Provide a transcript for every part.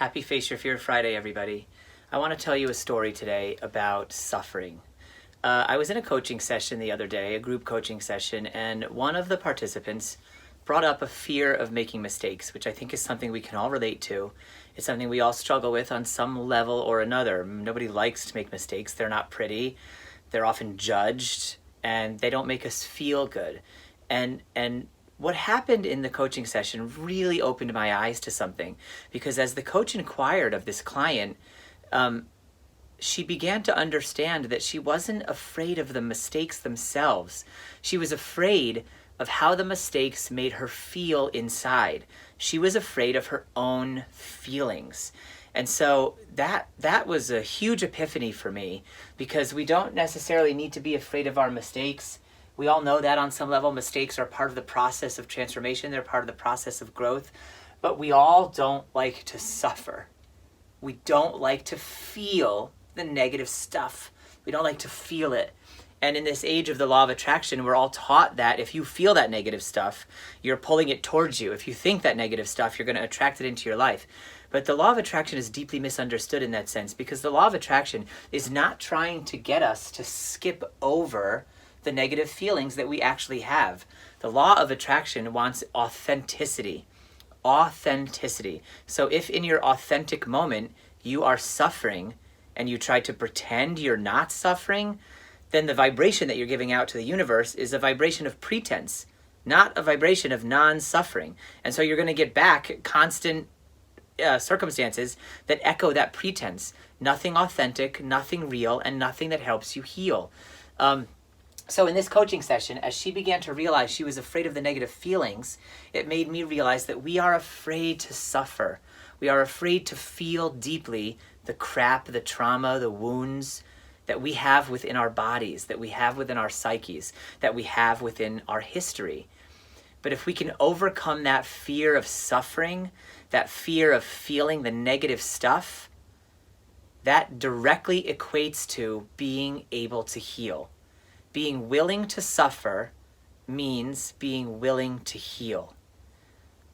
Happy Face Your Fear Friday, everybody. I want to tell you a story today about suffering. I was in a coaching session the other day, a group coaching session, and one of the participants brought up a fear of making mistakes, which I think is something we can all relate to. It's something we all struggle with on some level or another. Nobody likes to make mistakes. They're not pretty. They're often judged, and they don't make us feel good. And what happened in the coaching session really opened my eyes to something, because as the coach inquired of this client, she began to understand that she wasn't afraid of the mistakes themselves. She was afraid of how the mistakes made her feel inside. She was afraid of her own feelings. And so that was a huge epiphany for me, because we don't necessarily need to be afraid of our mistakes. We all know that on some level. Mistakes are part of the process of transformation. They're part of the process of growth. But we all don't like to suffer. We don't like to feel the negative stuff. We don't like to feel it. And in this age of the law of attraction, we're all taught that if you feel that negative stuff, you're pulling it towards you. If you think that negative stuff, you're going to attract it into your life. But the law of attraction is deeply misunderstood in that sense, because the law of attraction is not trying to get us to skip over the negative feelings that we actually have. The law of attraction wants authenticity. Authenticity. So if in your authentic moment you are suffering and you try to pretend you're not suffering, then the vibration that you're giving out to the universe is a vibration of pretense, not a vibration of non-suffering. And so you're going to get back constant circumstances that echo that pretense. Nothing authentic, nothing real, and nothing that helps you heal. So in this coaching session, as she began to realize she was afraid of the negative feelings, it made me realize that we are afraid to suffer. We are afraid to feel deeply the crap, the trauma, the wounds that we have within our bodies, that we have within our psyches, that we have within our history. But if we can overcome that fear of suffering, that fear of feeling the negative stuff, that directly equates to being able to heal. Being willing to suffer means being willing to heal.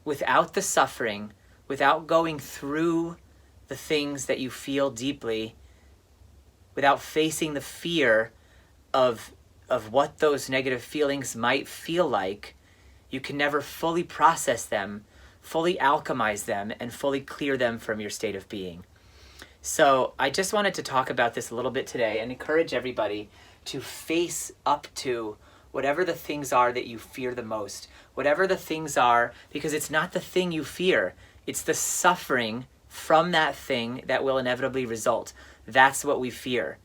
Without the suffering, without going through the things that you feel deeply, without facing the fear of what those negative feelings might feel like, you can never fully process them, fully alchemize them, and fully clear them from your state of being. So I just wanted to talk about this a little bit today and encourage everybody to face up to whatever the things are that you fear the most. Whatever the things are, because it's not the thing you fear, it's the suffering from that thing that will inevitably result. That's what we fear.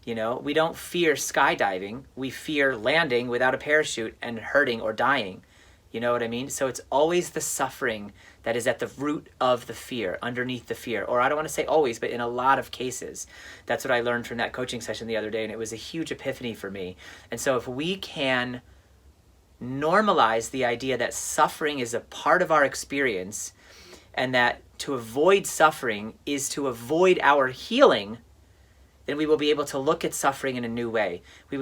You know, we don't fear skydiving. We fear landing without a parachute and hurting or dying. You know what I mean? So it's always the suffering that is at the root of the fear, underneath the fear. Or I don't want to say always, but in a lot of cases. That's what I learned from that coaching session the other day, and it was a huge epiphany for me. And so if we can normalize the idea that suffering is a part of our experience, and that to avoid suffering is to avoid our healing, then we will be able to look at suffering in a new way. We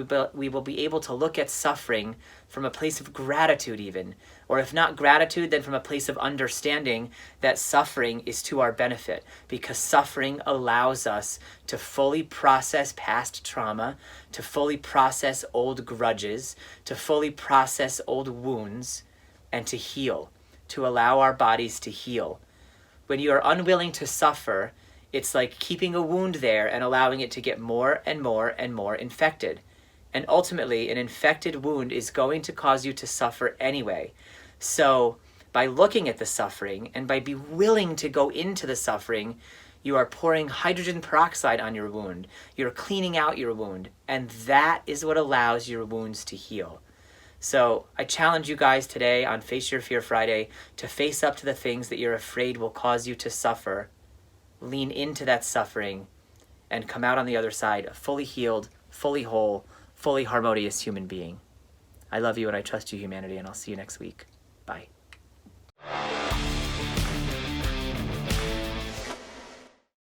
will be able to look at suffering from a place of gratitude even. Or if not gratitude, then from a place of understanding that suffering is to our benefit, because suffering allows us to fully process past trauma, to fully process old grudges, to fully process old wounds, and to heal, to allow our bodies to heal. When you are unwilling to suffer, it's like keeping a wound there and allowing it to get more and more and more infected. And ultimately, an infected wound is going to cause you to suffer anyway. So by looking at the suffering and by being willing to go into the suffering, you are pouring hydrogen peroxide on your wound. You're cleaning out your wound. And that is what allows your wounds to heal. So I challenge you guys today on Face Your Fear Friday to face up to the things that you're afraid will cause you to suffer. Lean into that suffering and come out on the other side a fully healed, fully whole, fully harmonious human being. I love you and I trust you, humanity, and I'll see you next week. Bye.